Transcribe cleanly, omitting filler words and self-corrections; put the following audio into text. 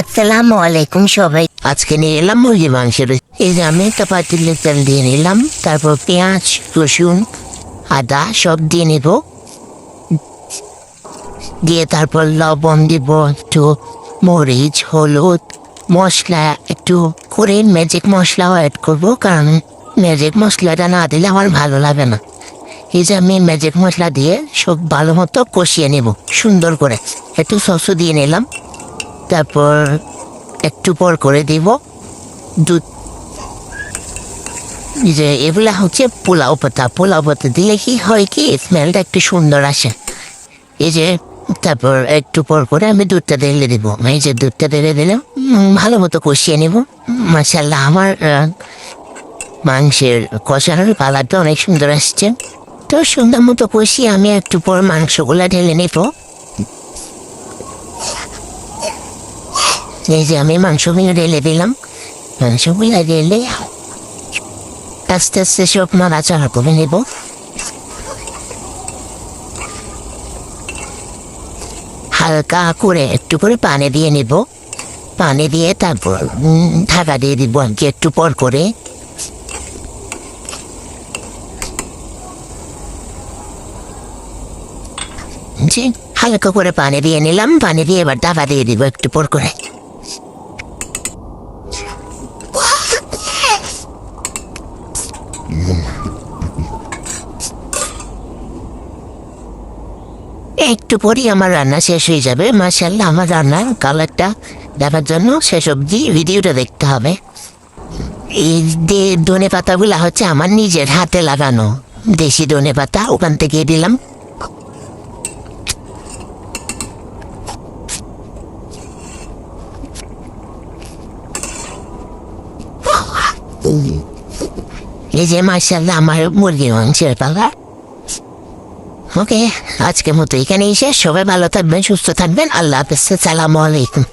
আসসালামু আলাইকুম সবাই। আজকে নিয়ে এলাম মুরগি মাংসের। এই যে আমি একটা পাতিলে তেল দিয়ে নিলাম, তারপর পেঁয়াজ, রসুন, আদা সব দিয়ে নেব, দিয়ে তারপর লবণ দিব, একটু মরিচ, হলুদ, মশলা একটু করে ম্যাজিক মশলাও অ্যাড করবো, কারণ ম্যাজিক মশলাটা না দিলে আমার ভালো লাগে না। এই যে আমি ম্যাজিক মশলা দিয়ে সব ভালো মতো কষিয়ে নেব সুন্দর করে। একটু সসও দিয়ে নিলাম, তারপর একটু পর করে দিব দুধ। যে এগুলা হচ্ছে পোলাও পাতা, পোলাও পাতা দিলে কি হয় কি স্মেলটা একটু সুন্দর আসে। এই যে তারপর একটু পর করে আমি দুধটা ঢেলে দিব। এই যে দুধটা ঢেলে দিলাম, ভালো মতো কষিয়ে নেব। মাশাআল্লাহ, আমার মাংসের কষানোর কালারটা অনেক সুন্দর আসছে। তো সুন্দর মতো কষিয়ে আমি একটু পর মাংসগুলা ঢেলে নেব। এই যে আমি মাংসগুলো ঢেলে দিলাম, মাংসগুলো ঢেলে আস্তে আস্তে সব নাড়াচাড়া করে নেব। হালকা করে একটু করে পানি দিয়ে নেব, পানি দিয়ে তারপর ঢাকা দিয়ে দিব আর কি একটু পর করে। জি, হালকা করে পানি দিয়ে নিলাম, পানি দিয়ে এবার ঢাকা দিয়ে দিব একটু পর করে। একটু পরই আমার রান্না শেষ হয়ে যাবে। মাশাআল্লাহ, আমার রান্নার কালারটা দেখার জন্য শেষ অবধি ভিডিওটা দেখতে হবে। এই যে ধনে পাতাগুলা হচ্ছে আমার নিজের হাতে লাগানো দেশি ধনে পাতা, ওখান থেকে দিলাম। এই যে মাশাআল্লাহ আমার মুরগির মাংসের পালা। ওকে, আজকের মতো এখানেই শেষ। সবাই ভালো থাকবেন, সুস্থ থাকবেন। আল্লাহ হাফেজ, আসসালামু আলাইকুম।